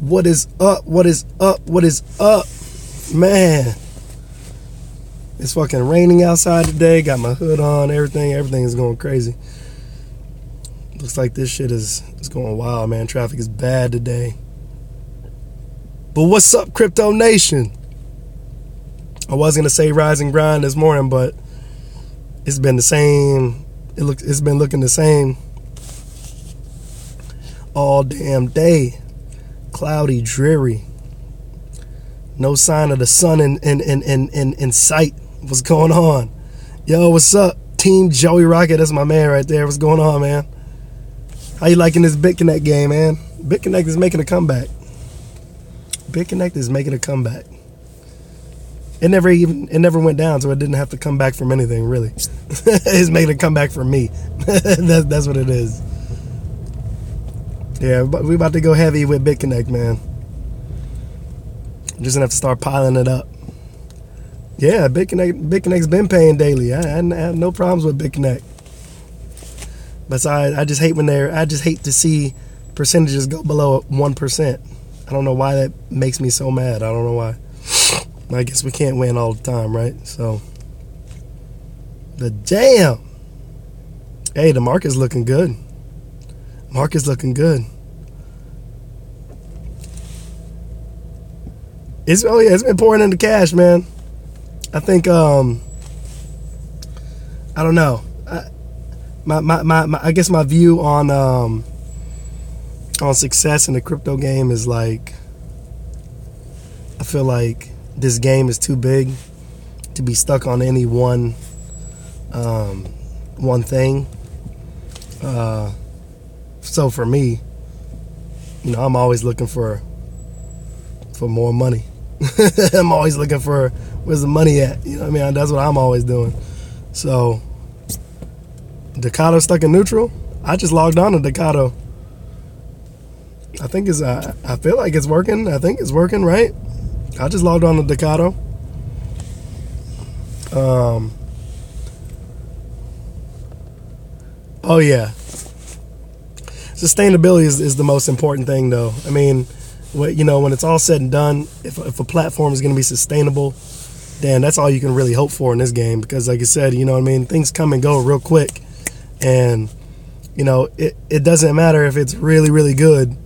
What is up? What is up? What is up? Man, it's fucking raining outside today. Got my hood on, everything is going crazy. Looks like this shit is going wild, man. Traffic is bad today. But what's up, Crypto Nation? I was gonna say rise and grind this morning, but it's been the same. It's been looking the same all damn day. Cloudy, dreary. No sign of the sun in sight. What's going on? Yo, what's up? Team Joey Rocket, that's my man right there. What's going on, man? How you liking this BitConnect game, man? BitConnect is making a comeback. BitConnect is making a comeback. It never went down, so it didn't have to come back from anything, really. It's making a comeback from me. That's what it is. Yeah, but we about to go heavy with BitConnect, man. I'm just gonna have to start piling it up. Yeah, BitConnect's been paying daily. I have no problems with BitConnect. But I just hate I just hate to see percentages go below 1%. I don't know why that makes me so mad. I don't know why. I guess we can't win all the time, right? So, damn. Hey, the market's looking good. Market's looking good. It's been pouring into cash, man. I think I don't know. I guess my view on success in the crypto game is like, I feel like this game is too big to be stuck on any one thing. So for me, you know, I'm always looking for more money. I'm always looking for where's the money at. You know what I mean? That's what I'm always doing. So Decado stuck in neutral. I just logged on to Decado. I think I feel like it's working. I think it's working, right? I just logged on to Decado. Oh yeah. Sustainability is the most important thing, though. I mean, when it's all said and done, if a platform is going to be sustainable, then that's all you can really hope for in this game. Because, like I said, you know what I mean, things come and go real quick, and you know it doesn't matter if it's really, really good,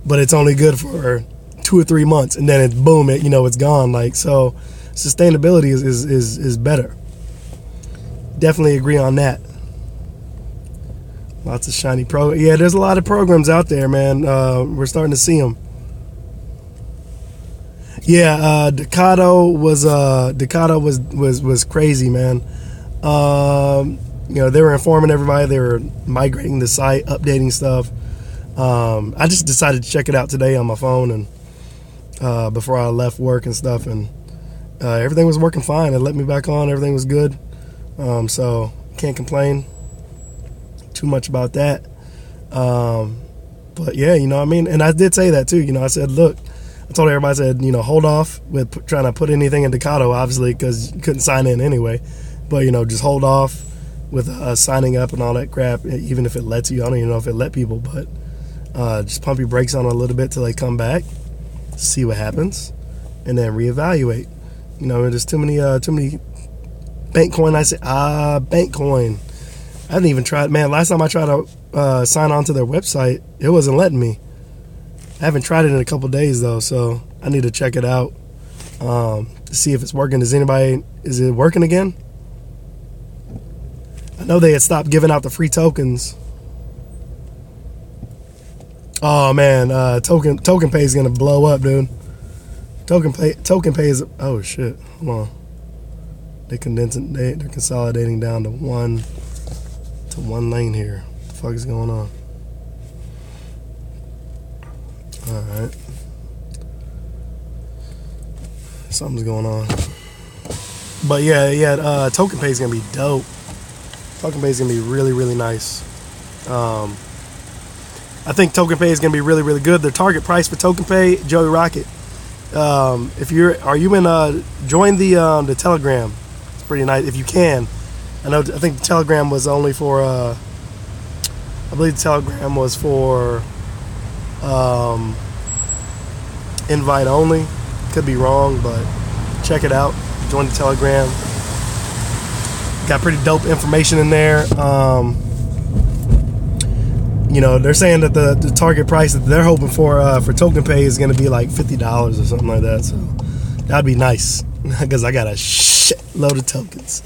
but it's only good for 2 or 3 months, and then it's boom, it's gone. Like, so, sustainability is better. Definitely agree on that. Lots of shiny yeah, there's a lot of programs out there, man. We're starting to see them. Yeah, Decado was crazy, man. They were informing everybody. They were migrating the site, updating stuff. I just decided to check it out today on my phone, and before I left work and stuff, and everything was working fine. It let me back on. Everything was good. So can't complain too much about that. But yeah, you know what I mean? And I did say that too. You know, I said, look, I told everybody, I said, hold off with trying to put anything in Decado, obviously, because you couldn't sign in anyway. But, just hold off with signing up and all that crap, even if it lets you. I don't even know if it let people, but just pump your brakes on a little bit till they come back, see what happens, and then reevaluate. There's too many Bankcoin. I said, Bankcoin. I haven't even tried, man. Last time I tried to sign on to their website, it wasn't letting me. I haven't tried it in a couple days though, so I need to check it out to see if it's working. Is it working again? I know they had stopped giving out the free tokens. Oh man, token pay is gonna blow up, dude. Token pay is, oh shit. Hold on. They're consolidating down to one lane here. What the fuck is going on? Alright. Something's going on. But yeah, token pay is gonna be dope. Token pay is gonna be really, really nice. I think token pay is gonna be really, really good. The target price for token pay, Joey Rocket. If join the Telegram. It's pretty nice if you can. I think the Telegram was only for I believe the Telegram was for invite only. Could be wrong, but check it out. Join the Telegram. Got pretty dope information in there. They're saying that the target price that they're hoping for token pay is going to be like $50 or something like that. So that'd be nice because I got a shitload of tokens.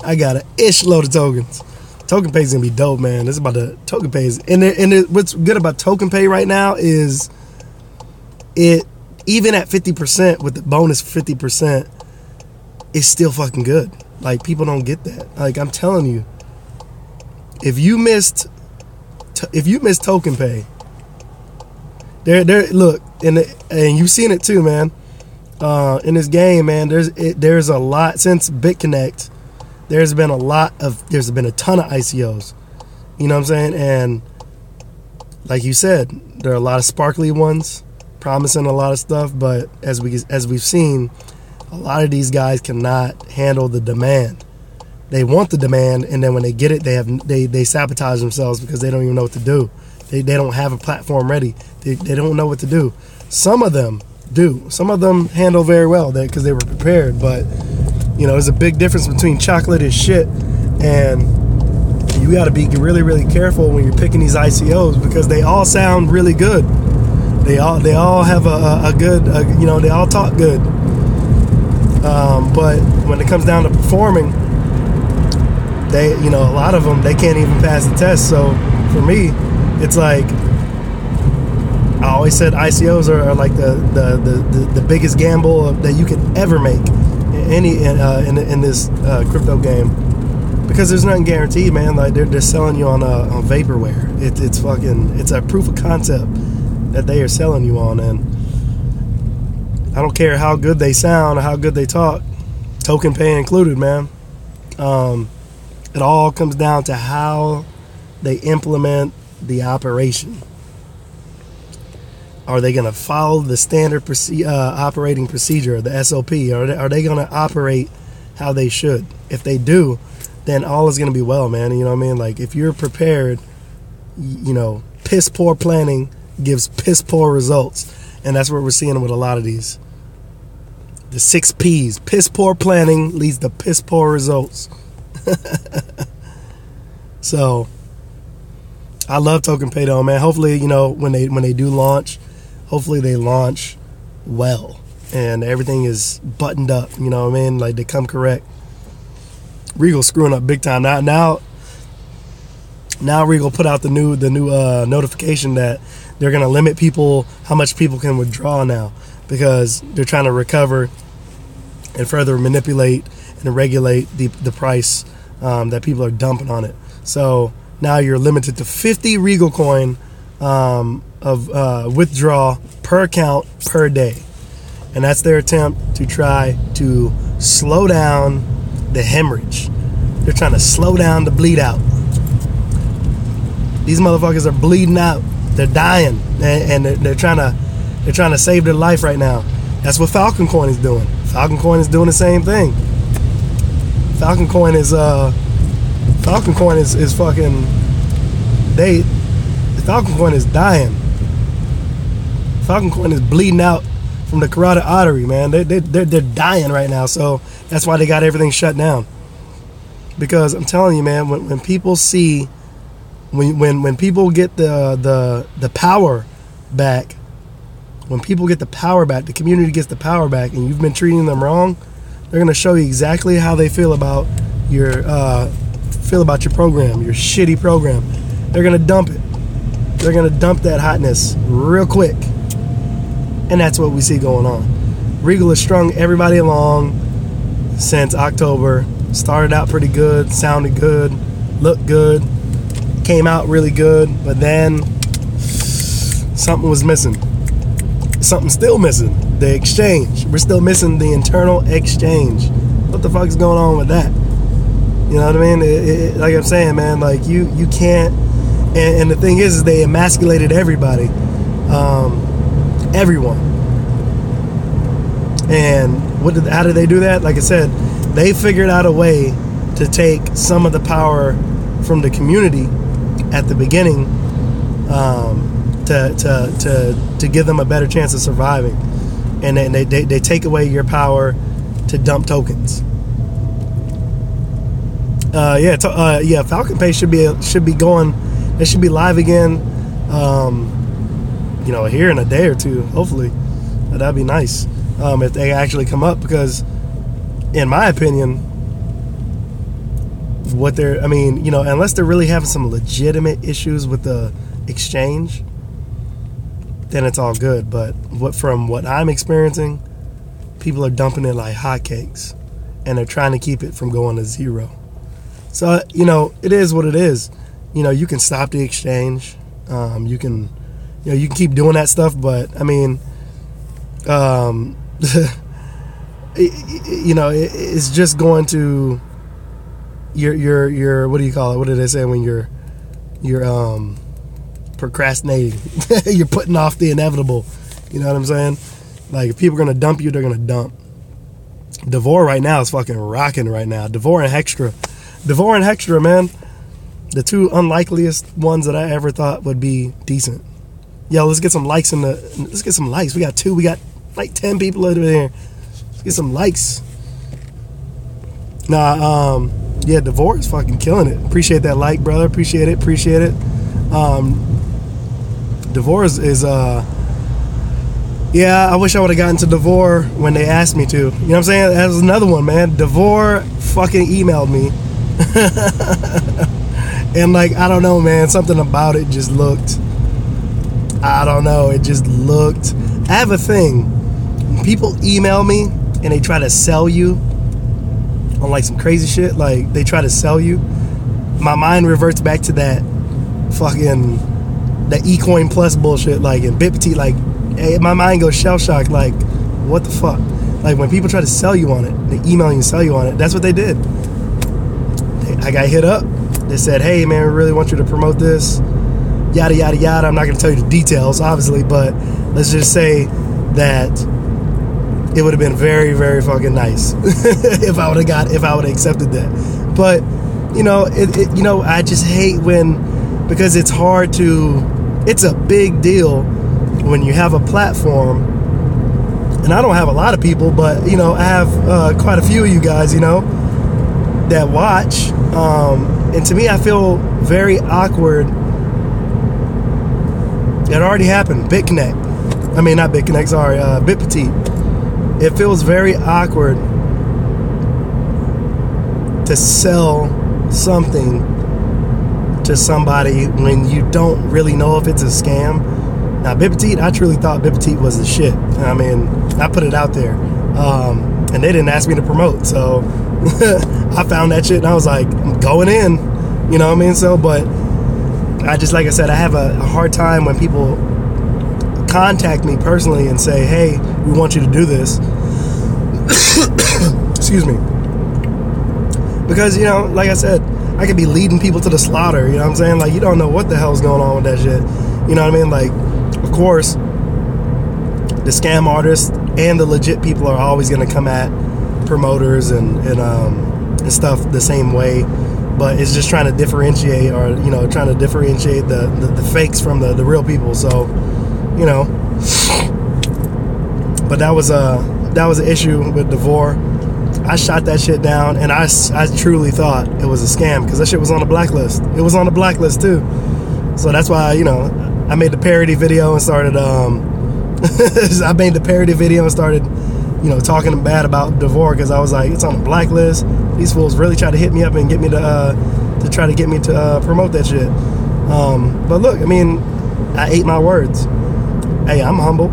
I got a load of tokens. Token pay is going to be dope, man. This is about the token pays. And what's good about token pay right now is it, even at 50% with the bonus 50%, is still fucking good. Like, people don't get that. Like, I'm telling you, if you missed token pay, look, and you've seen it too, man. In this game, man, there's a lot since BitConnect. There's been a ton of ICOs. You know what I'm saying? And like you said, there are a lot of sparkly ones promising a lot of stuff, but as we've seen, a lot of these guys cannot handle the demand. They want the demand, and then when they get it, they sabotage themselves because they don't even know what to do. They don't have a platform ready. They don't know what to do. Some of them do. Some of them handle very well because they were prepared, but there's a big difference between chocolate and shit, and you got to be really, really careful when you're picking these ICOs because they all sound really good. They all have a good, they all talk good. But when it comes down to performing, a lot of them, they can't even pass the test. So for me, it's like, I always said ICOs are like the biggest gamble that you could ever make in this crypto game, because there's nothing guaranteed, man. Like they're selling you on vaporware. It's a proof of concept that they are selling you on, and I don't care how good they sound or how good they talk, token pay included, man. It all comes down to how they implement the operation. Are they going to follow the standard operating procedure, the SOP? Are they going to operate how they should? If they do, then all is going to be well, man. You know what I mean? Like, if you're prepared, piss poor planning gives piss poor results. And that's what we're seeing with a lot of these. The 6 Ps. Piss poor planning leads to piss poor results. So, I love token pay though, man. Hopefully, when they do launch, hopefully they launch well and everything is buttoned up. You know what I mean? Like, they come correct. Regal's screwing up big time now. Regal put out the new notification that they're gonna limit how much people can withdraw now, because they're trying to recover and further manipulate and regulate the price that people are dumping on it. So now you're limited to 50 Regal coin of withdrawal per account per day. And that's their attempt to try to slow down the hemorrhage. They're trying to slow down the bleed out. These motherfuckers are bleeding out. They're dying, and they're trying to save their life right now. That's what Falcon Coin is doing. Falcon Coin is doing the same thing. Falcon Coin is fucking. The Falcon Coin is dying. Falcon Coin is bleeding out from the carotid artery, man. They're dying right now. So that's why they got everything shut down. Because I'm telling you, man, when people see, when people get the power back, when people get the power back, the community gets the power back, and you've been treating them wrong, they're gonna show you exactly how they feel about your program, your shitty program. They're gonna dump it. They're gonna dump that hotness real quick, and that's what we see going on. Regal has strung everybody along since October. Started out pretty good, sounded good, looked good, came out really good, but then something was missing. Something's still missing. The exchange. We're still missing the internal exchange. What the fuck is going on with that? You know what I mean? Like I'm saying, man, like you can't. And the thing is they emasculated everybody, everyone. And how did they do that? Like I said, they figured out a way to take some of the power from the community at the beginning, to give them a better chance of surviving, and then they take away your power to dump tokens. Falcon Pay should be going. It should be live again. Here in a day or two, hopefully. That'd be nice if they actually come up, because in my opinion, unless they're really having some legitimate issues with the exchange, then it's all good. But from what I'm experiencing, people are dumping it like hotcakes, and they're trying to keep it from going to zero. So, it is what it is. You can stop the exchange. You can keep doing that stuff, but it's just going to your what do you call it? What did they say when you're procrastinating? You're putting off the inevitable. You know what I'm saying? Like, if people are gonna dump you, they're gonna dump. Devor right now is fucking rocking right now. Devor and Hextra, man. The two unlikeliest ones that I ever thought would be decent. Yo, let's get some likes let's get some likes. We got like 10 people over there. Let's get some likes. Devor is fucking killing it. Appreciate that like, brother. Appreciate it. Devor is I wish I would have gotten to Devor when they asked me to. You know what I'm saying? That was another one, man. Devor fucking emailed me. And I don't know, man, something about it just looked, I don't know, it just looked, I have a thing, when people email me and they try to sell you on some crazy shit, they try to sell you, my mind reverts back to that fucking, that eCoin Plus bullshit, in Bitpetite, my mind goes shell-shocked, what the fuck? When people try to sell you on it, they email you and sell you on it, that's what they did. I got hit up. They said, hey, man, we really want you to promote this. Yada, yada, yada. I'm not going to tell you the details, obviously, but let's just say that it would have been very, very fucking nice if I would have accepted that. But, I just hate because it's hard it's a big deal when you have a platform, and I don't have a lot of people, but, I have quite a few of you guys, that watch, and to me, I feel very awkward. It already happened. BitConnect. Not BitConnect, sorry, Bitpetite. It feels very awkward to sell something to somebody when you don't really know if it's a scam. Now, Bitpetite, I truly thought Bitpetite was the shit. I put it out there. And they didn't ask me to promote, so I found that shit and I was like, I'm going in, you know what I mean? So, but I just, like I said, I have a hard time when people contact me personally and say, hey, we want you to do this. Excuse me. Because, like I said, I could be leading people to the slaughter, you know what I'm saying? You don't know what the hell's going on with that shit. You know what I mean? Of course, the scam artists and the legit people are always going to come at promoters and stuff the same way, but it's just trying to differentiate, or trying to differentiate the fakes from the real people. So, but that was an issue with Devor. I shot that shit down, and I truly thought it was a scam because that shit was on the blacklist. It was on the blacklist too, so that's why I made the parody video and started talking bad about Devor because I was like, it's on the blacklist. These fools really tried to hit me up and get me to try to get me to promote that shit. But look, I ate my words. Hey, I'm humble.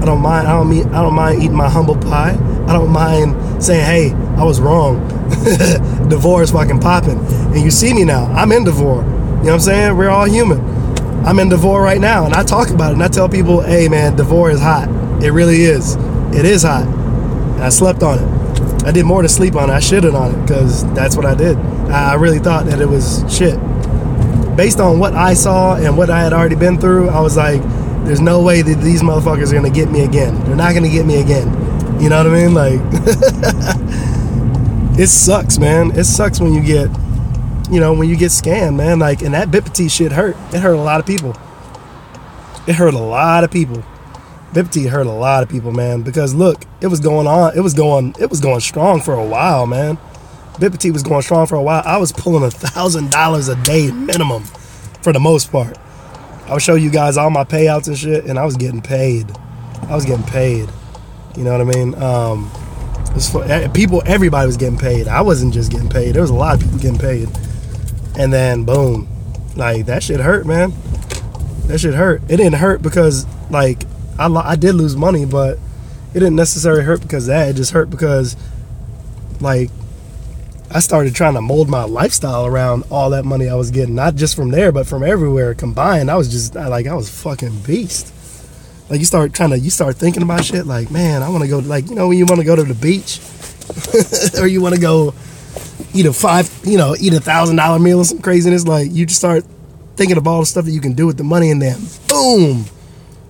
I don't mind eating my humble pie. I don't mind saying, hey, I was wrong. Devor is fucking popping. And you see me now. I'm in Devor. You know what I'm saying? We're all human. I'm in Devor right now, and I talk about it, and I tell people, hey, man, Devor is hot. It really is. It is hot. And I slept on it. I did more to sleep on it. I shitted on it, because that's what I did. I really thought that it was shit. Based on what I saw and what I had already been through, I was like, there's no way that these motherfuckers are going to get me again. They're not going to get me again. You know what I mean? It sucks, man. It sucks when you get, when you get scammed, man. And that Bitpetite shit hurt. It hurt a lot of people. it hurt a lot of people. BitPT hurt a lot of people, man, because look, it was going going strong for a while, man. BitPT was going strong for a while. I was pulling $1,000 a day minimum for the most part. I'll show you guys all my payouts and shit, and I was getting paid. You know what I mean? It was for, everybody was getting paid. I wasn't just getting paid. There was a lot of people getting paid. And then boom, like that shit hurt, man. That shit hurt. It didn't hurt because like I did lose money, but it didn't necessarily hurt because of that. It just hurt because like I started trying to mold my lifestyle around all that money I was getting, not just from there, but from everywhere combined. I was fucking beast. Like you start thinking about shit like, man, I want to go, like, you know, when you want to go to the beach or you want to go eat eat $1,000 meal or some craziness. Like you just start thinking of all the stuff that you can do with the money, and then boom,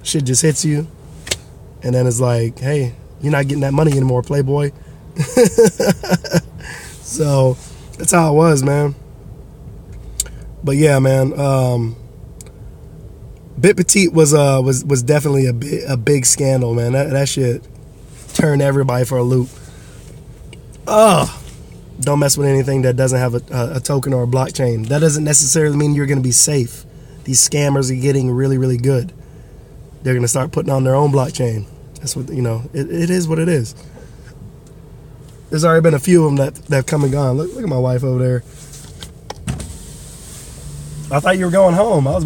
shit just hits you. And then it's like, hey, you're not getting that money anymore, playboy. So that's how it was, man. But yeah, man, BitPetite was definitely a big scandal, man. That shit turned everybody for a loop. Don't mess with anything that doesn't have a token or a blockchain. That doesn't necessarily mean you're going to be safe. These scammers are getting really, really good. They're going to start putting on their own blockchain. That's what, you know, it is what it is. There's already been a few of them that have come and gone. Look at my wife over there. I thought you were going home. I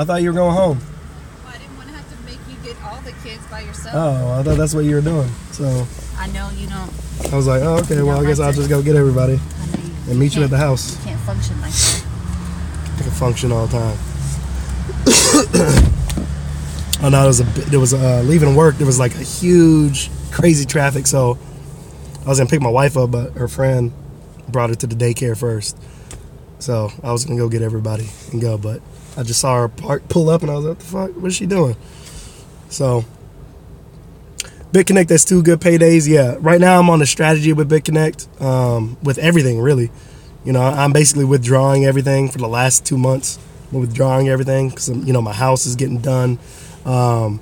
thought you were going home. Well, I didn't want to have to make you get all the kids by yourself. Oh, I thought that's what you were doing. So I know you don't. I was like, oh, okay, well, I guess I'll just go get everybody and meet you at the house. You can't function like that. I can function all the time. Oh no, there was leaving work. There was like a huge, crazy traffic. So I was gonna pick my wife up, but her friend brought her to the daycare first. So I was gonna go get everybody and go, but I just saw her pull up, and I was like, what the fuck? What is she doing? So BitConnect has 2 good paydays. Yeah, right now I'm on a strategy with BitConnect, with everything really. You know, I'm basically withdrawing everything for the last 2 months. I'm withdrawing everything because, you know, my house is getting done. And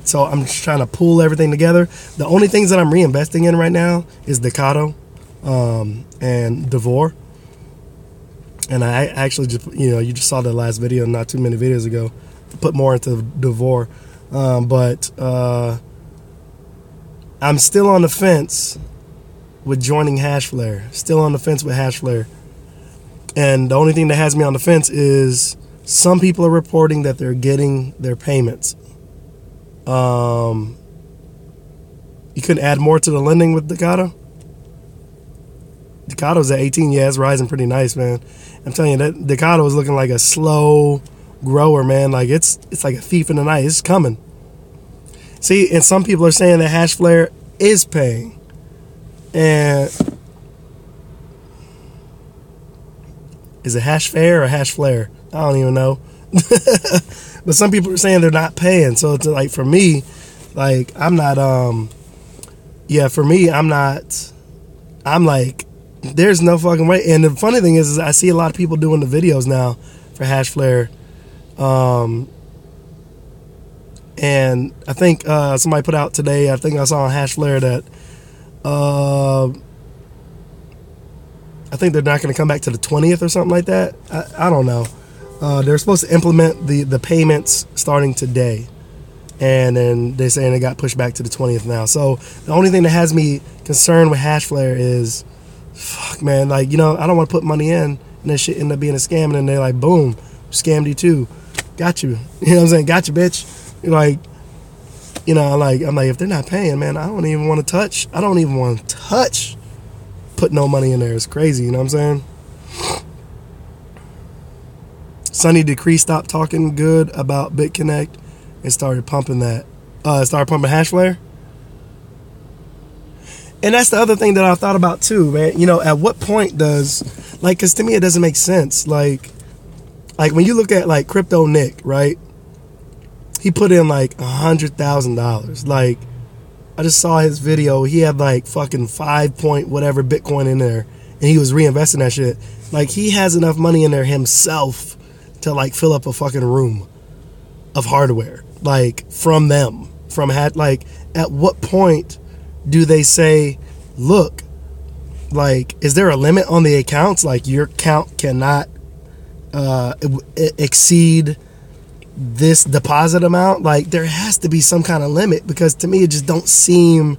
so I'm just trying to pull everything together. The only things that I'm reinvesting in right now is Decado and Devore. And I actually just, you know, you just saw the last video not too many videos ago, put more into Devore. But I'm still on the fence with joining Hashflare. Still on the fence with Hashflare. And the only thing that has me on the fence is some people are reporting that they're getting their payments. You couldn't add more to the lending with Decado? Decado's at 18. Yeah, it's rising pretty nice, man. I'm telling you, that Decado is looking like a slow grower, man. Like it's like a thief in the night. It's coming. See, and some people are saying that Hashflare is paying. And is it Hashfare or Hashflare? I don't even know. But some people are saying they're not paying. So it's like, for me, like, I'm not, I'm like, there's no fucking way. And the funny thing is I see a lot of people doing the videos now for Hashflare. And I think somebody put out today, I think I saw on Hashflare that I think they're not going to come back to the 20th or something like that. I don't know. They're supposed to implement the payments starting today. And then they're saying it got pushed back to the 20th now. So the only thing that has me concerned with Hashflare is, fuck, man, like, you know, I don't want to put money in and that shit end up being a scam. And then they're like, boom, scammed you too. Got you. You know what I'm saying? Got you, bitch. You're like, you know, I'm like, if they're not paying, man, I don't even want to touch. I don't even want to touch. Put no money in there. It's crazy. You know what I'm saying? Sonny Decree stopped talking good about BitConnect and started pumping that. Started pumping Hashflare. And that's the other thing that I thought about too, man. You know, at what point does, like, because to me it doesn't make sense. Like when you look at like Crypto Nick, right? He put in like $100,000. Like, I just saw his video. He had like fucking 5 point whatever Bitcoin in there, and he was reinvesting that shit. Like, he has enough money in there himself to like fill up a fucking room. of hardware, like from them, like at what point do they say, look, like, is there a limit on the accounts? Like, your count cannot exceed this deposit amount. Like, there has to be some kind of limit, because to me it just don't seem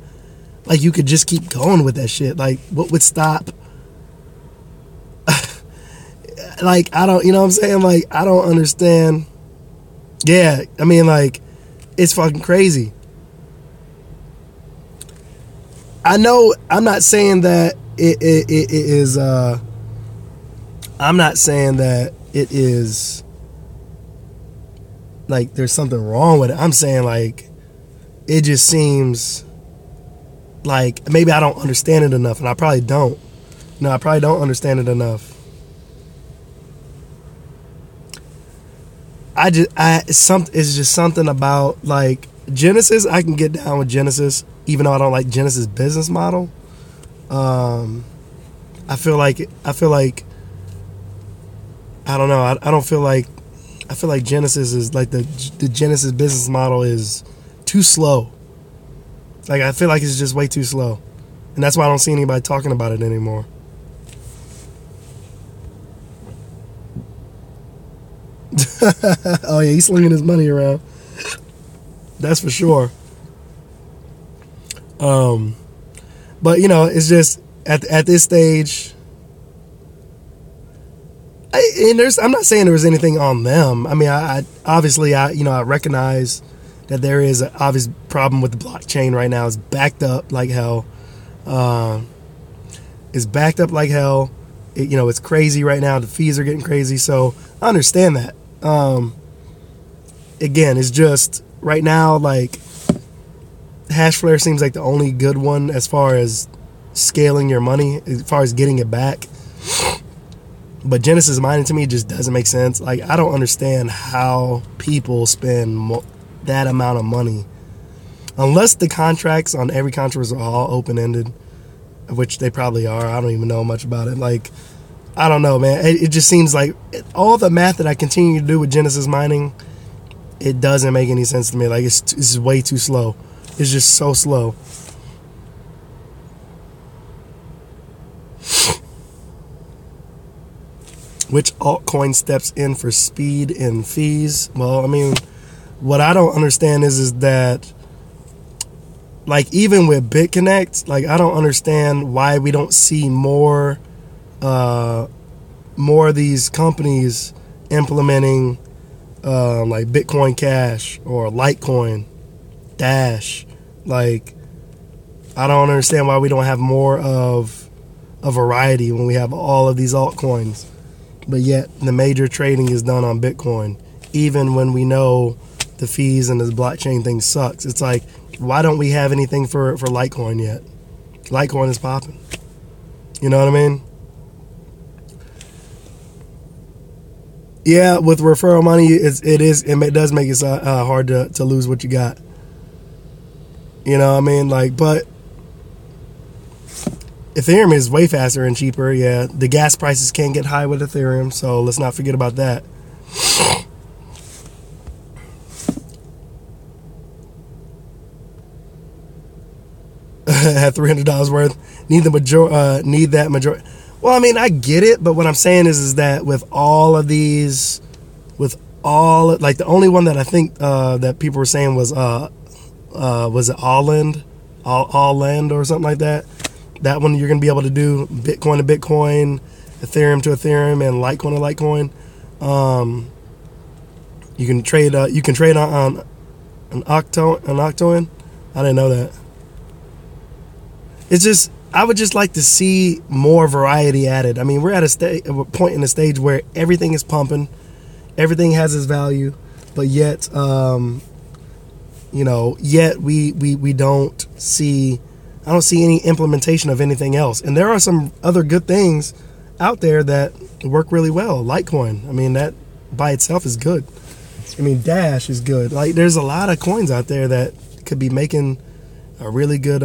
like you could just keep going with that shit. Like, what would stop? Like, I don't, you know what I'm saying? Like, I don't understand. Yeah, I mean, like, it's fucking crazy. I know I'm not saying that it is, I'm not saying that it is, like, there's something wrong with it. I'm saying, like, it just seems like maybe I don't understand it enough, and I probably don't. No, I probably don't understand it enough. It's just something about, like, Genesis. I can get down with Genesis, even though I don't like Genesis business model. I feel like I don't know. I don't feel like, I feel like Genesis is like the Genesis business model is too slow. Like, I feel like it's just way too slow, and that's why I don't see anybody talking about it anymore. Oh yeah, he's slinging his money around. That's for sure. But you know, it's just at this stage. I'm not saying there was anything on them. I mean, I obviously, I recognize that there is an obvious problem with the blockchain right now. It's backed up like hell. It's backed up like hell. It's crazy right now. The fees are getting crazy. So I understand that. Again, it's just right now, like, Hashflare seems like the only good one as far as scaling your money, as far as getting it back. But Genesis mining to me just doesn't make sense. Like, I don't understand how people spend that amount of money, unless the contracts on every contract are all open-ended, which they probably are. I don't even know much about it. Like, I don't know, man. It just seems like all the math that I continue to do with Genesis mining, it doesn't make any sense to me. Like, it's way too slow. It's just so slow. Which altcoin steps in for speed and fees? Well, I mean, what I don't understand is that, like, even with BitConnect, like, I don't understand why we don't see more of these companies implementing like Bitcoin Cash or Litecoin, Dash. Like, I don't understand why we don't have more of a variety when we have all of these altcoins. But yet the major trading is done on Bitcoin, even when we know the fees and the blockchain thing sucks. It's like, why don't we have anything for Litecoin yet? Litecoin is popping. You know what I mean? Yeah, with referral money, it does make it hard to lose what you got. You know what I mean? Like, but Ethereum is way faster and cheaper. Yeah, the gas prices can get high with Ethereum, so let's not forget about that. Had $300 worth. Need that majority. Well, I mean, I get it, but what I'm saying is that with all of these, like, the only one that I think that people were saying was it All Land or something like that. That one you're gonna be able to do Bitcoin to Bitcoin, Ethereum to Ethereum, and Litecoin to Litecoin. You can trade on an Octoin. I didn't know that. It's just, I would just like to see more variety added. I mean, we're at a point in the stage where everything is pumping, everything has its value, but yet, we don't see. I don't see any implementation of anything else. And there are some other good things out there that work really well. Litecoin, I mean, that by itself is good. I mean, Dash is good. Like, there's a lot of coins out there that could be making a really good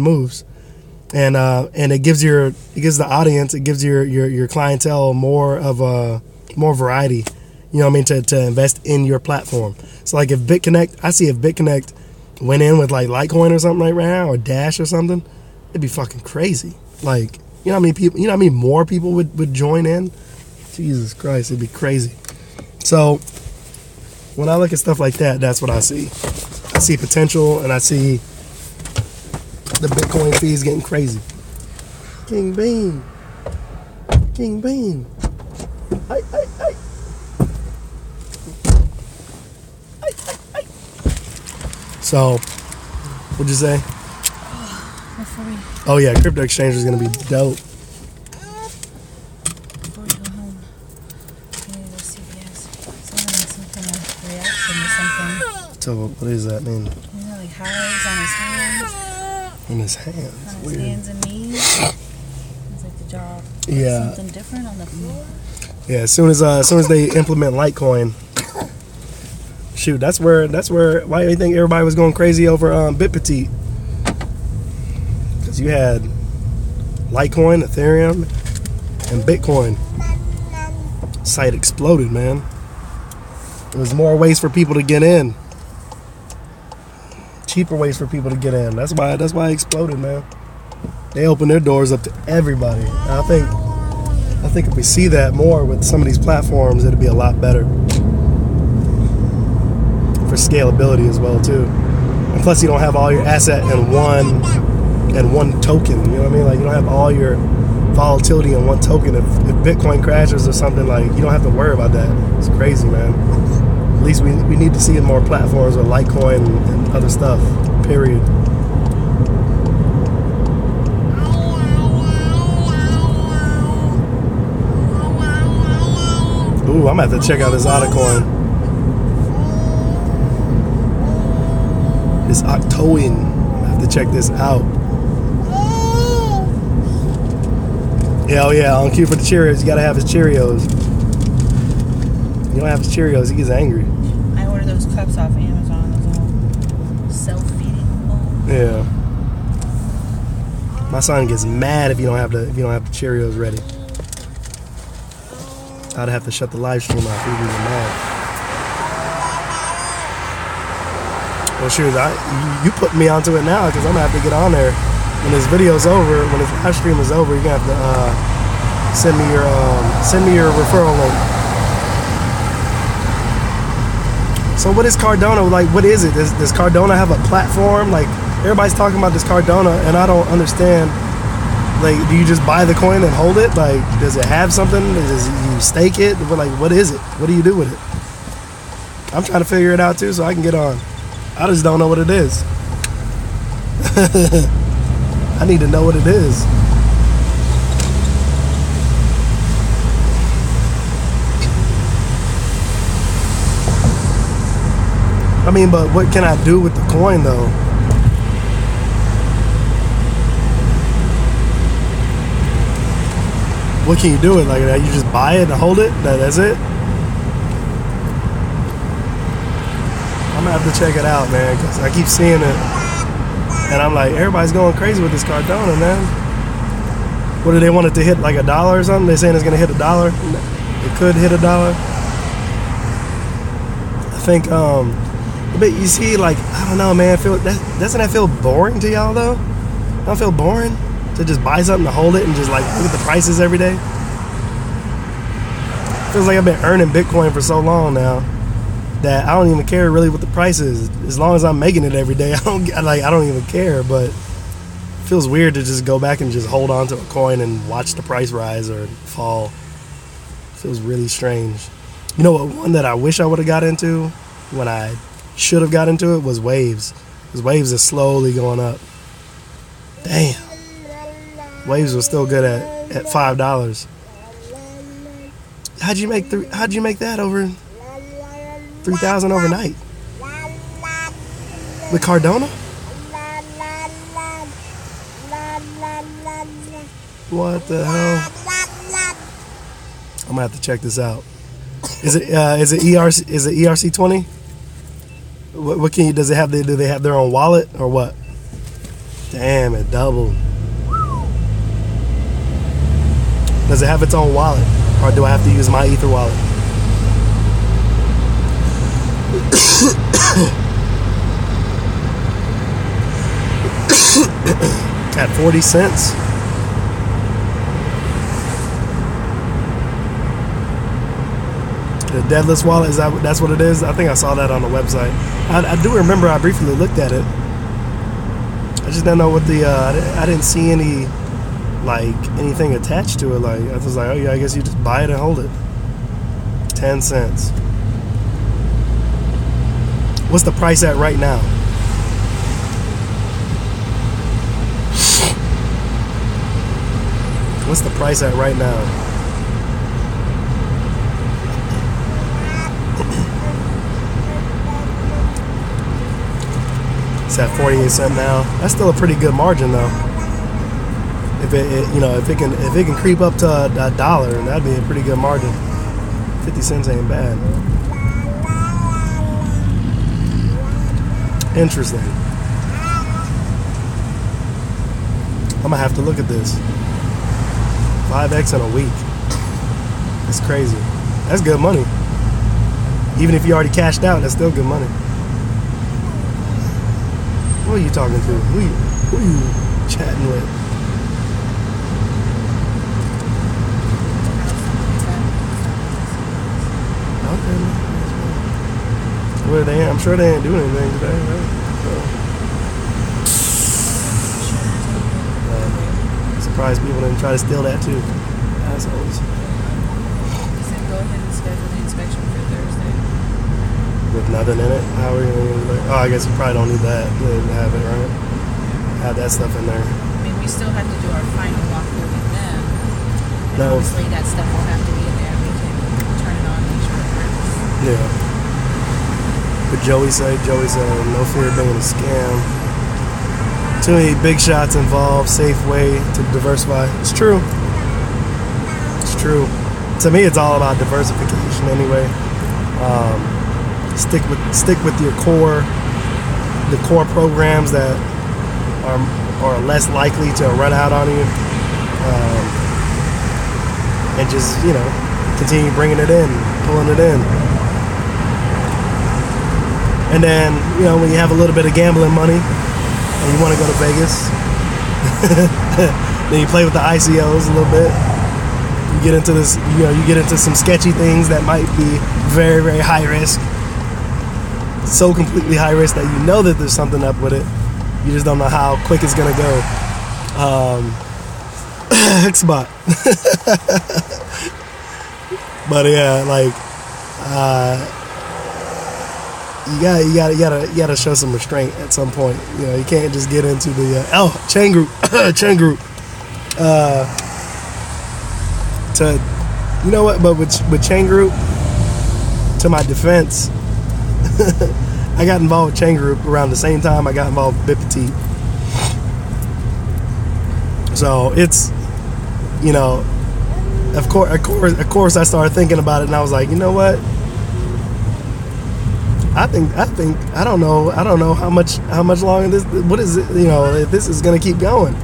moves. And it gives the audience, it gives your clientele more variety. You know what I mean? To invest in your platform. So like if BitConnect, I see if BitConnect went in with like Litecoin or something right now, or Dash or something, it'd be fucking crazy. Like, you know how many people, you know how many more people would join in? Jesus Christ, it'd be crazy. So when I look at stuff like that, that's what I see. I see potential, and I see the Bitcoin fees getting crazy. King Bean. King Bean. Hey. So, what'd you say? Oh yeah, crypto exchange is gonna be dope. Before we go home, we need to go CVS. Someone has some kind of reaction to something. So what does that mean? You know, like hives on his hands. On his hands. On his Weird. hands and knees. It's like the jaw. Yeah. Something different on the floor. Yeah. As soon as they implement Litecoin, shoot, that's where. Why do you think everybody was going crazy over Bitpetite? Because you had Litecoin, Ethereum, and Bitcoin. Site exploded, man. There was more ways for people to get in. Cheaper ways for people to get in. That's why it exploded, man. They opened their doors up to everybody. And I think if we see that more with some of these platforms, it'll be a lot better for scalability as well too. And plus, you don't have all your asset in one token. You know what I mean? Like, you don't have all your volatility in one token. If Bitcoin crashes or something, like, you don't have to worry about that. It's crazy, man. At least we need to see in more platforms with Litecoin and other stuff. Period. Ooh, I'm gonna have to check out this Ottocoin. This Octoin. I'm gonna have to check this out. Yeah, oh yeah, on cue for the Cheerios. You gotta have his Cheerios. You don't have his Cheerios, he gets angry. I ordered those cups off Amazon. Those little self-feeding bowls. Yeah. My son gets mad if you don't have the Cheerios ready. I'd have to shut the live stream off. He'd be mad. Well, shoot, you put me onto it now, because I'm gonna have to get on there when this video's over. When this live stream is over, you're gonna have to send me your referral link. So what is Cardano? Like, what is it? Does Cardano have a platform? Like, everybody's talking about this Cardano, and I don't understand. Like, do you just buy the coin and hold it? Like, does it have something? Does you stake it? Like, what is it? What do you do with it? I'm trying to figure it out too, so I can get on. I just don't know what it is. I need to know what it is. I mean, but what can I do with the coin though? What can you do with it? Like, you just buy it and hold it? That's it? I'm gonna have to check it out, man, because I keep seeing it. And I'm like, everybody's going crazy with this Cardano, man. What do they want it to hit, like $1 or something? They're saying it's gonna hit $1. It could hit $1. I think, but you see, like, I don't know, man. Doesn't that feel boring to y'all though? Don't feel boring to just buy something to hold it and just like look at the prices every day? Feels like I've been earning Bitcoin for so long now that I don't even care really what the price is. As long as I'm making it every day, I don't even care. But it feels weird to just go back and just hold on to a coin and watch the price rise or fall. It feels really strange. You know what? One that I wish I would have got into when I should have got into it was Waves. Because Waves is slowly going up. Damn. Waves was still good at $5. How'd you make that over 3,000 overnight? With Cardano? What the hell? I'm gonna have to check this out. Is it ERC20? What can you, do they have their own wallet or what? Damn, it doubled. Does it have its own wallet, or do I have to use my Ether wallet? At 40 cents. The deadless wallet, that's what it is? I think I saw that on the website. I do remember I briefly looked at it. I just didn't know what the I didn't see any like anything attached to it. Like I was like, oh yeah, I guess you just buy it and hold it. 10 cents. What's the price at right now? What's the price at right now? It's at 48 cents now. That's still a pretty good margin though. If if it can creep up to $1, that'd be a pretty good margin. 50 cents ain't bad. Interesting. I'm gonna have to look at this. 5x in a week. That's crazy. That's good money. Even if you already cashed out, that's still good money. Who are you talking to? Who are you chatting with? Okay. Where they at? I'm sure they ain't doing anything today, right? Surprised people didn't try to steal that too. Assholes. He said go ahead and schedule the inspection for Thursday. With nothing in it? How are you gonna like, oh, I guess you probably don't need that. You didn't have it, right? Have that stuff in there. I mean, we still have to do our final walkthrough with them. And No. obviously that stuff will have to be in there. We can turn it on, make sure it works. Yeah. But Joey said, no fear of being a scam. Too many big shots involved, safe way to diversify. It's true. It's true. To me, it's all about diversification anyway. Stick with your core, the core programs that are less likely to run out on you, and just continue bringing it in, pulling it in. And then when you have a little bit of gambling money and you want to go to Vegas, then you play with the ICOs a little bit. You get into this, you get into some sketchy things that might be very, very high risk. So completely high risk that you know that there's something up with it. You just don't know how quick it's gonna go. Spot. But yeah, like you gotta show some restraint at some point. You can't just get into the chain group, chain group. But with chain group, to my defense, I got involved with chain group around the same time I got involved with bitconnect. So it's of course I started thinking about it, and I was like, you know what? I think I don't know how much longer this, what is it, if this is gonna keep going.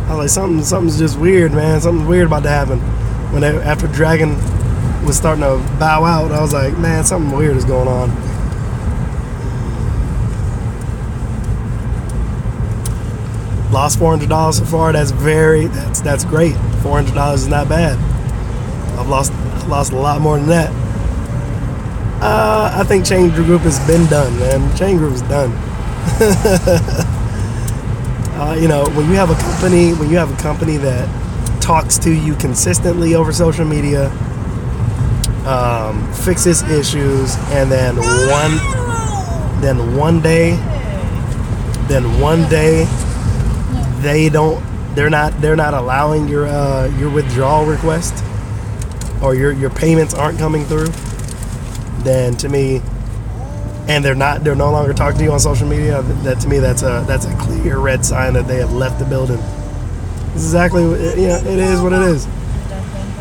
I was like, something's just weird, man. Something's weird about to happen. After Dragon was starting to bow out, I was like, man, something weird is going on. Lost $400 so far. That's great. $400 is not bad. I've lost a lot more than that. I think Chain Group has been done, man. Chain Group is done. When you have a company that talks to you consistently over social media, fixes issues, and then one day they're not allowing your withdrawal request, or your payments aren't coming through, then to me, and they're no longer talking to you on social media, that to me that's a clear red sign that they have left the building. It's exactly it is what it is.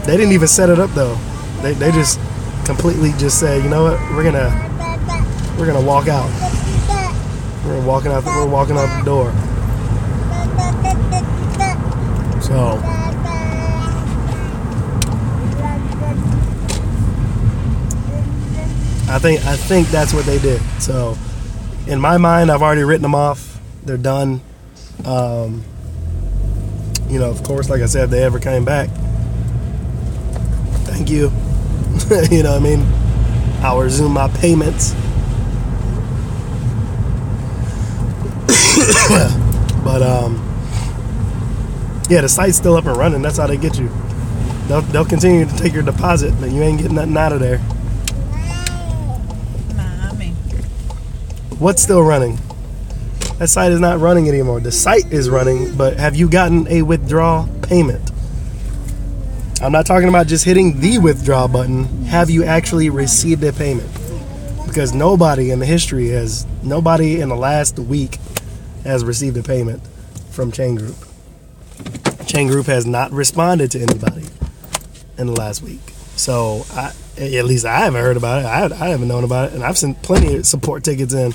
They didn't even set it up though. They just completely just say, you know what, we're gonna walk out. We're walking out the door. So I I think that's what they did. So in my mind, I've already written them off. They're done. You know, of course, like I said, if they ever came back, thank you. You know what I mean? I'll resume my payments. But yeah, the site's still up and running. That's how they get you. They'll continue to take your deposit, but you ain't getting nothing out of there. Mommy. What's still running? That site is not running anymore. The site is running, but have you gotten a withdrawal payment? I'm not talking about just hitting the withdraw button. Have you actually received a payment? Because nobody in the last week has received a payment from Chain Group. Chain Group has not responded to anybody in the last week. So at least I haven't heard about it. I haven't known about it, and I've sent plenty of support tickets in.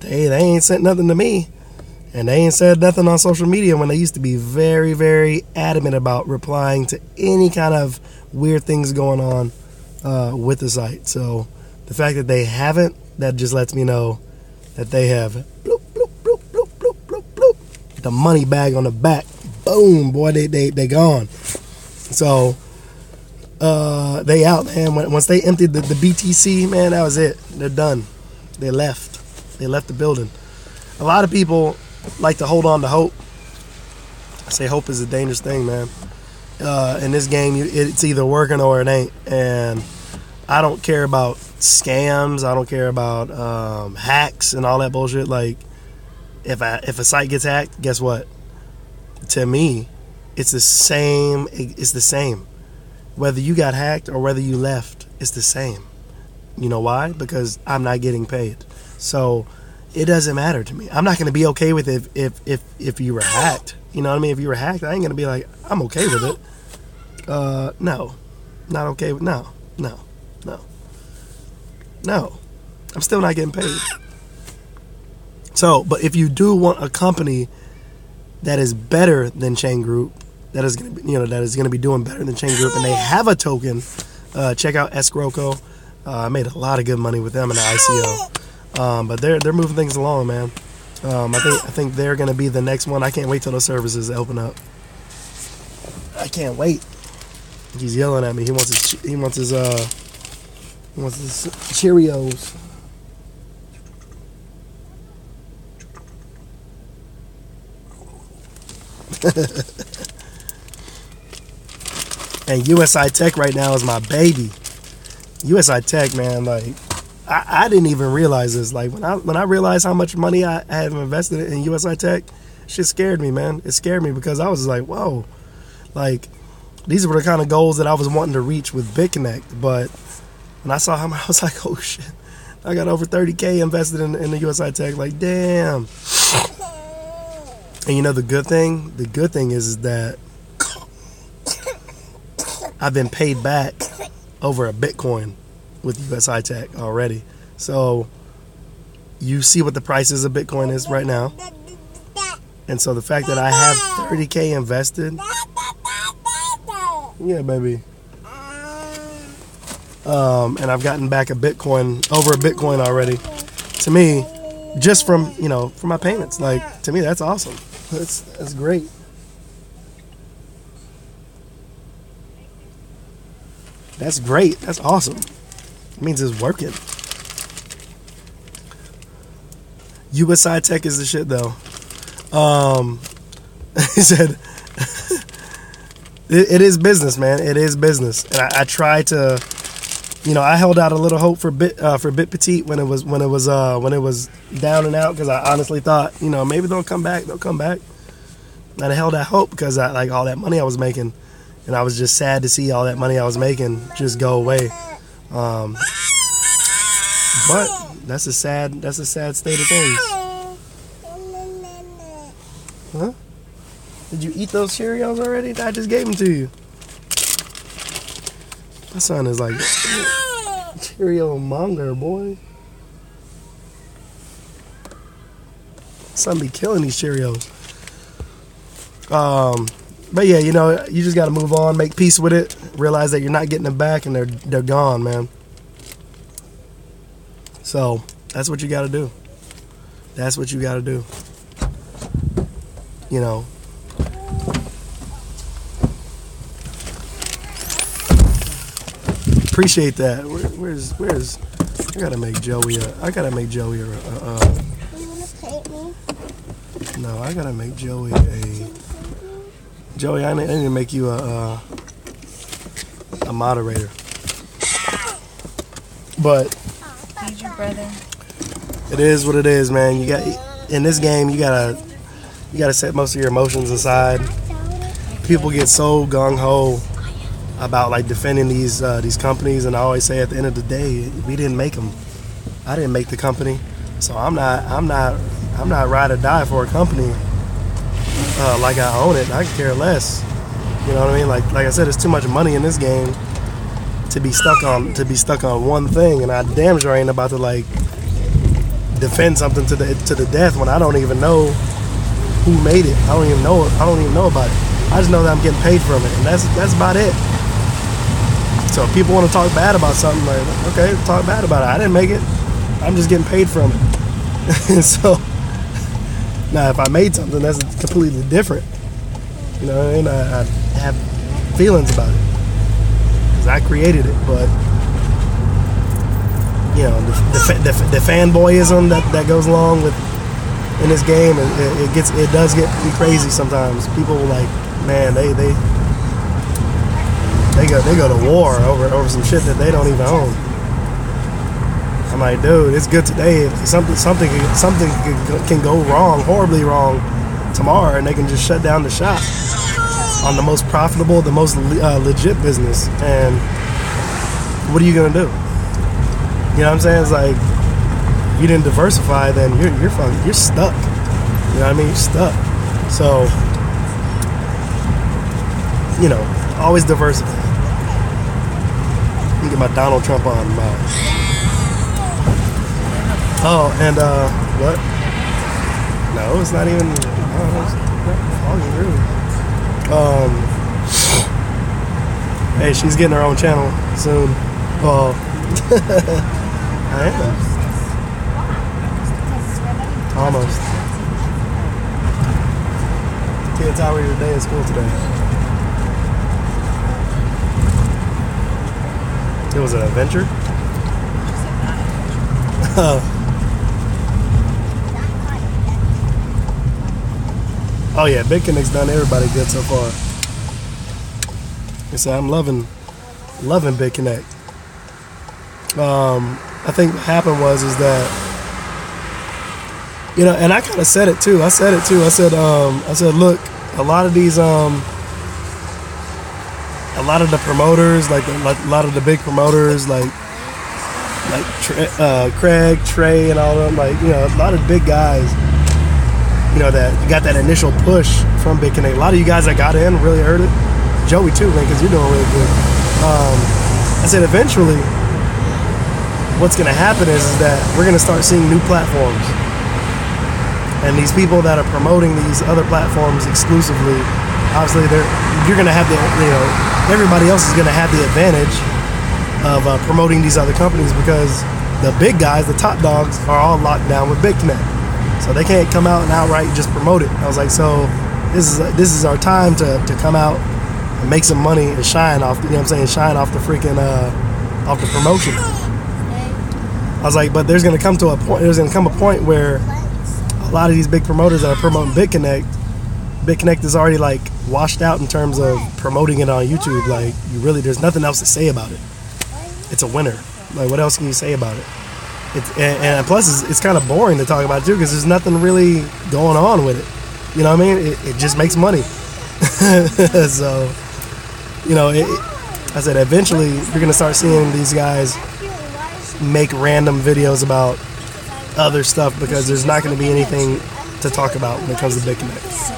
They ain't sent nothing to me, and they ain't said nothing on social media when they used to be very, very adamant about replying to any kind of weird things going on with the site. So the fact that they haven't, that just lets me know that they have bloop, bloop, bloop, bloop, bloop, bloop, bloop, the money bag on the back. Boom, boy, they gone. So they out, man. Once they emptied the BTC, man, that was it. They're done. They left. They left the building. A lot of people like to hold on to hope. I say hope is a dangerous thing, man. In this game, it's either working or it ain't. And I don't care about scams. I don't care about hacks and all that bullshit. Like, if a site gets hacked, guess what? To me, it's the same. It's the same. Whether you got hacked or whether you left, it's the same. You know why? Because I'm not getting paid. So it doesn't matter to me. I'm not going to be okay with it if you were hacked. You know what I mean? If you were hacked, I ain't going to be like, I'm okay with it. No. Not okay with no. I'm still not getting paid. So, but if you do want a company that is better than Chain Group, that is going to be doing better than Chain Group, and they have a token, check out Escroco. I made a lot of good money with them in the ICO. But they're moving things along, man. I think they're gonna be the next one. I can't wait till those services open up. I can't wait. He's yelling at me. He wants his Cheerios. And USI Tech right now is my baby. USI Tech, man, like I didn't even realize this. Like when I realized how much money I had invested in USI Tech, shit scared me, man. It scared me because I was like, whoa, like these were the kind of goals that I was wanting to reach with BitConnect. But when I saw how much, I was like, oh shit, I got over 30K invested in the USI Tech. Like, damn. And you know the good thing is that I've been paid back over a Bitcoin with USI Tech already. So you see what the prices of Bitcoin is right now. And so the fact that I have 30K invested, yeah, baby. And I've gotten back over a Bitcoin already. To me, just from my payments, like to me that's awesome. That's great. That's great. That's awesome. It means it's working. USI Tech is the shit, though. He said, it is business, man. It is business. And I try to, I held out a little hope for Bit Petite when it was down and out, because I honestly thought, maybe they'll come back. They'll come back. And I held that hope because I like all that money I was making. And I was just sad to see all that money I was making just go away. But that's a sad state of things. Huh? Did you eat those Cheerios already? I just gave them to you. My son is like Cheerio monger, boy. Son be killing these Cheerios. But yeah, you just got to move on, make peace with it, realize that you're not getting them back, and they're gone, man. So that's what you got to do. That's what you got to do. You know. Appreciate that. Where's I gotta make Joey a. I gotta make Joey a. You wanna paint me? No, I gotta make Joey a. Joey, I need to make you a moderator. But Feed your brother. it is what it is, man. You got in this game. You gotta set most of your emotions aside. People get so gung ho about like defending these companies, and I always say at the end of the day, we didn't make them. I didn't make the company, so I'm not ride or die for a company like I own it. I could care less. You know what I mean? Like I said, there's too much money in this game to be stuck on one thing, and I damn sure ain't about to like defend something to the death when I don't even know who made it. I don't even know about it. I just know that I'm getting paid from it, and that's about it. So if people want to talk bad about something, like, okay, talk bad about it. I didn't make it. I'm just getting paid from it. And so now if I made something that's completely different, you know what I mean? I have feelings about it because I created it. But you know, the fanboyism that goes along with in this game, it does get crazy sometimes. People like, man, they go to war over some shit that they don't even own. I'm like, dude, it's good today. Something can go wrong, horribly wrong, tomorrow, and they can just shut down the shop on the most profitable, the most legit business. And what are you gonna do? You know what I'm saying? It's like, you didn't diversify, then you're stuck. You know what I mean? You're stuck. So, you know, always diversify. Let me get my Donald Trump on. Oh, and what? No, it's not even. It's not really. Hey, she's getting her own channel soon. Oh, I am. Almost. Kids, how were your day at school today? It was an adventure? Oh yeah, BitConnect's done everybody good so far. I said I'm loving BitConnect. I think what happened is that, you know, and I kind of said it too. I said, look, a lot of these, a lot of the promoters, like a lot of the big promoters, like Craig, Trey, and all of them, like, you know, a lot of big guys, you know, that got that initial push from BitConnect. A lot of you guys that got in really heard it. Joey too, man, because you're doing really good. I said eventually, what's going to happen is that we're going to start seeing new platforms. And these people that are promoting these other platforms exclusively, obviously you're going to have the, you know, everybody else is going to have the advantage of promoting these other companies, because the big guys, the top dogs, are all locked down with BitConnect. So they can't come out and outright just promote it. I was like, so this is our time to come out and make some money and shine off, you know what I'm saying, shine off the freaking off the promotion. I was like, but there's gonna come a point where a lot of these big promoters that are promoting BitConnect is already like washed out in terms of promoting it on YouTube. Like, there's nothing else to say about it. It's a winner. Like, what else can you say about it? And plus, it's kind of boring to talk about it too, because there's nothing really going on with it. You know what I mean? It just makes money. So, you know, I said eventually you're gonna start seeing these guys make random videos about other stuff, because there's not going to be anything to talk about when it comes to BitConnect.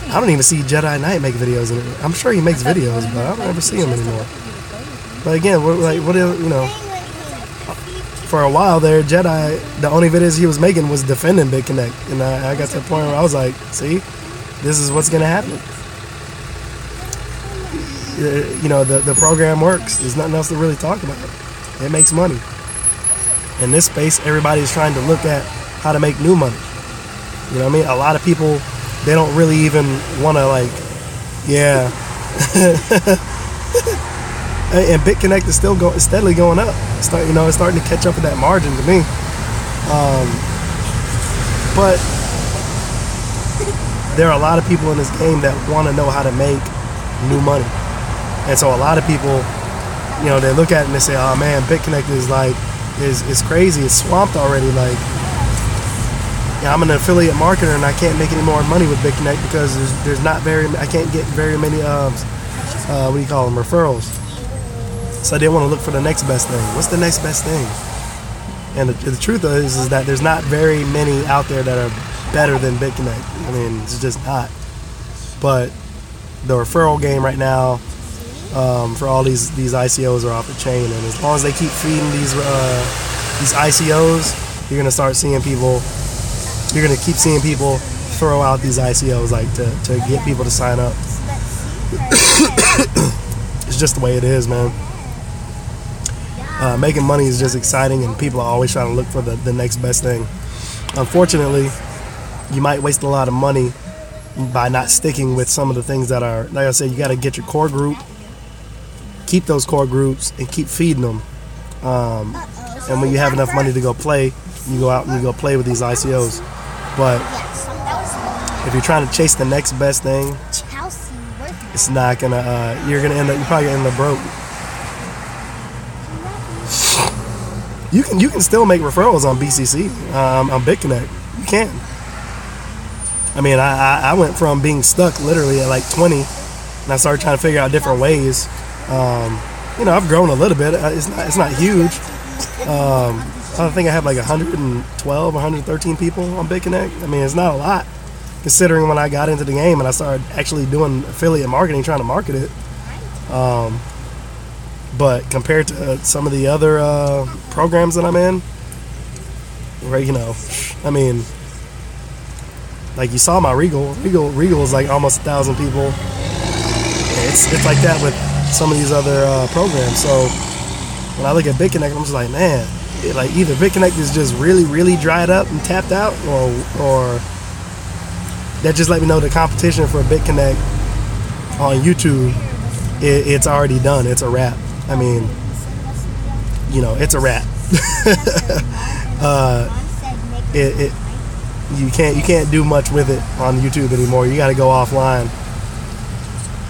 I don't even see Jedi Knight make videos in it. I'm sure he makes videos, but I don't ever see him anymore. But again, you know, for a while there, Jedi, the only videos he was making was defending BitConnect, and I got to the point where I was like, see, this is what's going to happen. You know, the program works. There's nothing else to really talk about. It makes money. In this space, everybody's trying to look at how to make new money. You know what I mean? A lot of people, they don't really even want to like, yeah. And BitConnect is still steadily going up. It's starting to catch up with that margin to me. But there are a lot of people in this game that want to know how to make new money. And so a lot of people, they look at it and they say, oh man, BitConnect is crazy. It's swamped already. Like, yeah, I'm an affiliate marketer and I can't make any more money with BitConnect because I can't get very many, referrals. So they want to look for the next best thing. What's the next best thing? And the truth is that there's not very many out there that are better than BitConnect. I mean, it's just not. But the referral game right now, for all these ICOs are off the chain, and as long as they keep feeding these ICOs, you're gonna start seeing people. You're gonna keep seeing people throw out these ICOs like to get people to sign up. It's just the way it is, man. Making money is just exciting, and people are always trying to look for the next best thing. Unfortunately, you might waste a lot of money by not sticking with some of the things that are, like I said, you got to get your core group, keep those core groups, and keep feeding them. And when you have enough money to go play, you go out and you go play with these ICOs. But if you're trying to chase the next best thing, it's not gonna. You're probably gonna end up broke. You can still make referrals on BCC, on BitConnect. You can. I mean, I went from being stuck literally at like 20, and I started trying to figure out different ways. I've grown a little bit. It's not huge. I think I have like 112, 113 people on BitConnect. I mean, it's not a lot, considering when I got into the game and I started actually doing affiliate marketing, trying to market it. But compared to some of the other programs that I'm in, right? I mean, like you saw my Regal is like almost 1,000 people. It's like that with some of these other programs. So when I look at BitConnect, I'm just like, man, like either BitConnect is just really, really dried up and tapped out, or that just let me know the competition for BitConnect on YouTube, it's already done. It's a wrap. I mean, it's a wrap. You can't do much with it on YouTube anymore. You got to go offline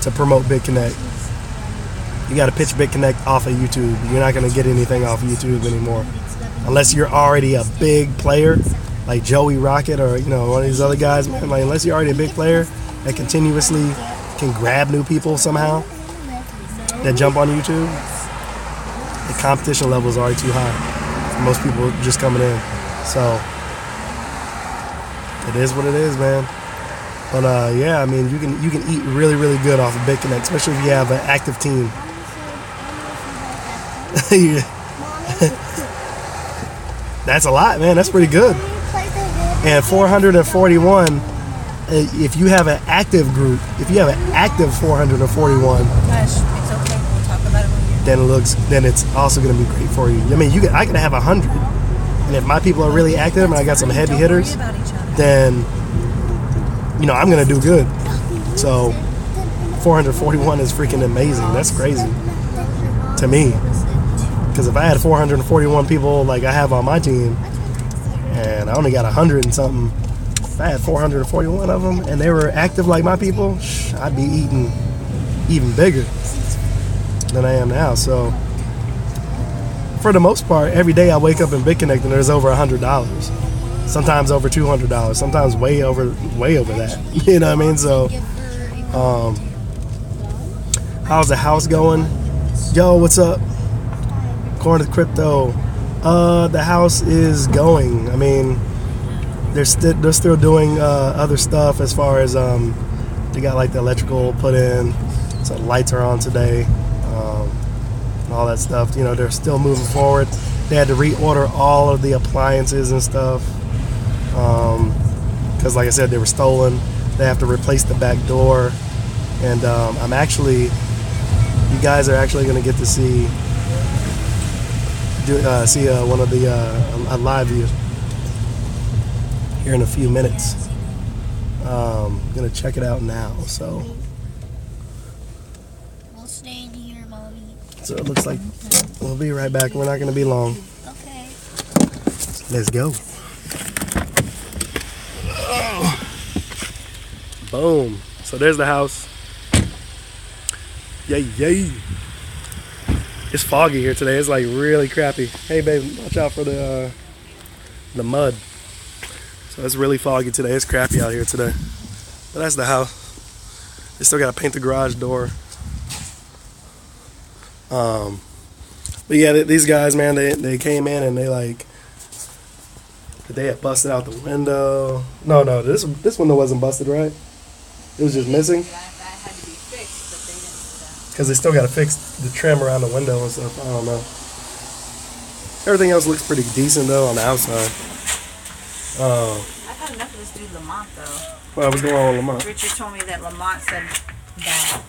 to promote BitConnect. You got to pitch BitConnect off of YouTube. You're not going to get anything off of YouTube anymore, unless you're already a big player, like Joey Rocket or one of these other guys. Man, like unless you're already a big player that continuously can grab new people somehow that jump on YouTube, the competition level is already too high for most people just coming in. So it is what it is, man. But yeah, I mean, you can eat really, really good off of BitConnect, especially if you have an active team. That's a lot, man. That's pretty good. And 441. If you have an active group, if you have an active 441, then it's also going to be great for you. I mean, I can have 100, and if my people are really active and I got some heavy hitters, then I'm going to do good. So 441 is freaking amazing. That's crazy to me, because if I had 441 people like I have on my team, and I only got 100 and something, if I had 441 of them and they were active like my people, I'd be eating even bigger than I am now. So for the most part, every day I wake up in BitConnect and there's over $100, sometimes over $200, sometimes way over that. You know what I mean? So how's the house going? Yo, what's up? Corner Crypto. The house is going. I mean, they're still doing other stuff as far as they got like the electrical put in, so the lights are on today, and all that stuff. They're still moving forward. They had to reorder all of the appliances and stuff because, like I said, they were stolen. They have to replace the back door, and you guys are actually going to get to see see one of the a live view here in a few minutes. Gonna check it out now. So We'll stay in here, Mommy. it looks like we'll be right back. We're not gonna be long. Okay. Let's go. Oh. Boom. So there's the house. Yay, yay. It's foggy here today. It's like really crappy. Hey, babe, watch out for the mud. So it's really foggy today. It's crappy out here today. But that's the house. They still got to paint the garage door. But yeah, these guys, man, they came in and they had busted out the window. No, this window wasn't busted, right? It was just missing. That had to be fixed, but they didn't do that. Because they still got to fix the trim around the window and stuff. I don't know. Everything else looks pretty decent though on the outside. I thought enough of this dude Lamont though. What was going on with Lamont? Richard told me that Lamont said that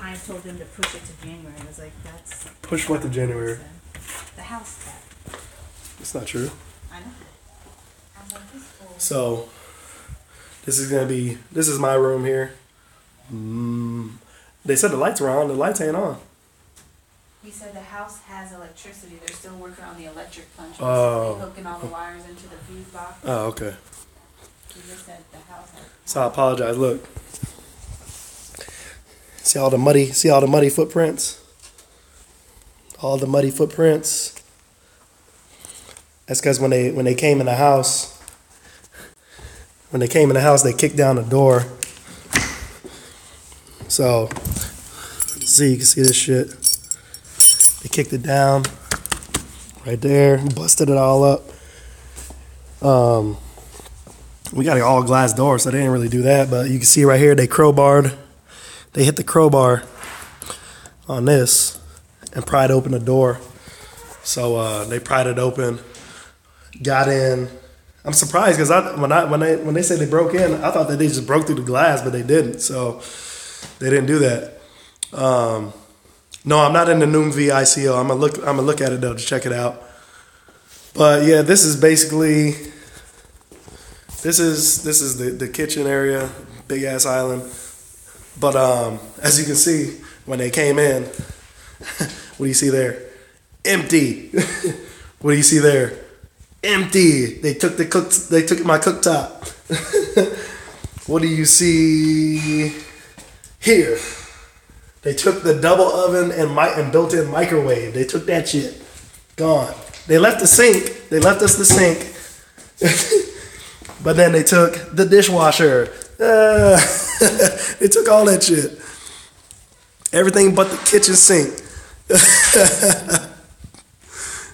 I told him to push it to January. I was like, that's... Push what to January? The house tax. It's not true. I know. I'm like, this fool. So, this is my room here. They said the lights were on. The lights ain't on. He said the house has electricity. They're still working on the electric punches. Oh. They're hooking all the wires into the fuse box. Oh, okay. He just said the house has... So I apologize. Look. See all the muddy footprints? All the muddy footprints. That's because when they came in the house, they kicked down the door. So, see, you can see this shit. They kicked it down right there, busted it all up. We got an all glass door, so they didn't really do that. But you can see right here, they hit the crowbar on this and pried open the door. So they pried it open, got in. I'm surprised because when they said they broke in, I thought that they just broke through the glass, but they didn't. So they didn't do that. No, I'm not in the Noom VICO. I'm gonna look at it though to check it out. But yeah, this is basically the kitchen area, big ass island. But as you can see, when they came in, what do you see there? Empty. What do you see there? Empty. They took my cooktop. What do you see here? They took the double oven and built-in microwave. They took that shit. Gone. They left the sink. They left us the sink. But then they took the dishwasher. They took all that shit. Everything but the kitchen sink.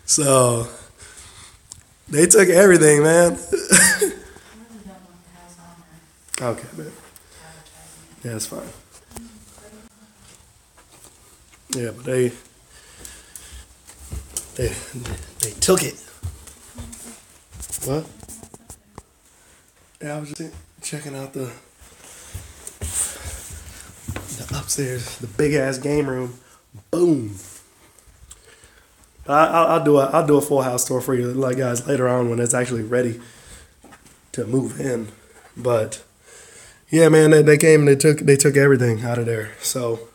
So they took everything, man. Okay, man. Yeah, it's fine. Yeah, but they took it. What? Yeah, I was just checking out the upstairs, the big ass game room. Boom. I'll do a full house tour for you, like guys, later on when it's actually ready to move in. But yeah, man, they came and they took everything out of there. So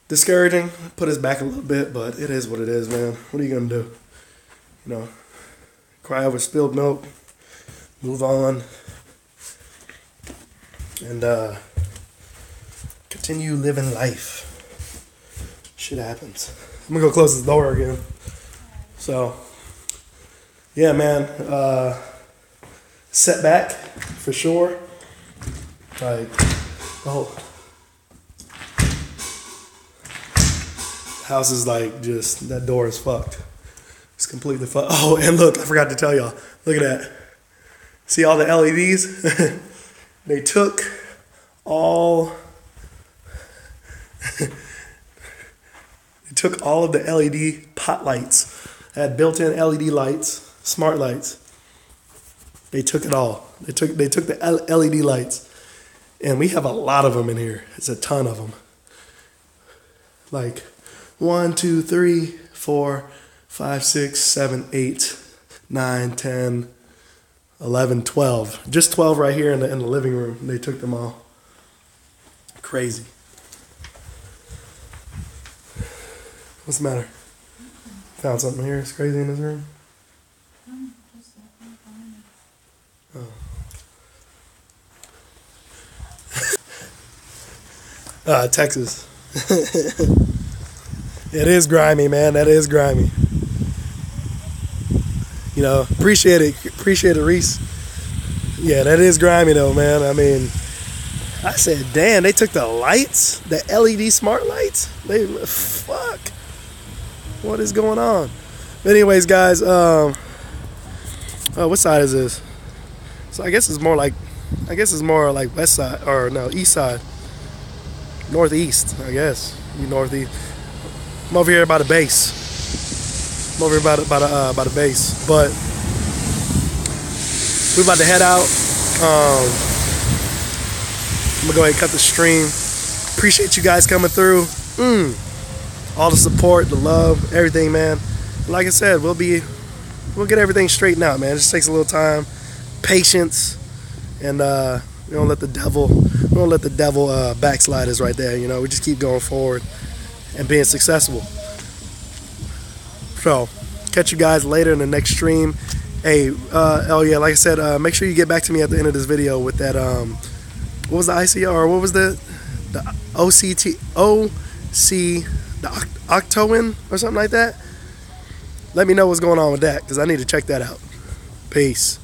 discouraging, put us back a little bit, but it is what it is, man. What are you gonna do? You know, cry over spilled milk, move on, and continue living life. Shit happens. I'm gonna go close this door again. So, yeah, man. Setback for sure. Like, oh, house is like just that door is fucked. It's completely fucked. Oh, and look, I forgot to tell y'all. Look at that. See all the LEDs? They took all. They took all of the LED pot lights. It had built-in LED lights, smart lights. They took it all. They took the LED lights, and we have a lot of them in here. It's a ton of them. Like 1, 2, 3, 4, 5, 6, 7, 8, 9, 10, 11, 12. Just 12 right here in the living room. They took them all. Crazy. What's the matter? Found something here. It's crazy in this room. Oh. Texas. It is grimy, man. That is grimy. You know, appreciate it, Reese. Yeah, that is grimy though, man. I mean, I said, damn, they took the lights, the LED smart lights. Fuck. What is going on? But anyways, guys, what side is this? So I guess it's more like west side, or no, east side. Northeast, I guess. You northeast. I'm over here by the base. I'm over here by the base. But we're about to head out. I'm gonna go ahead and cut the stream. Appreciate you guys coming through. All the support, the love, everything, man. Like I said, we'll get everything straightened out, man. It just takes a little time, patience, and we don't let the devil backslide us right there. You know, we just keep going forward and being successful. So, catch you guys later in the next stream. Hey, oh yeah, like I said, make sure you get back to me at the end of this video with that, what was the ICR, or what was the OC, the Octoin, or something like that? Let me know what's going on with that, because I need to check that out. Peace.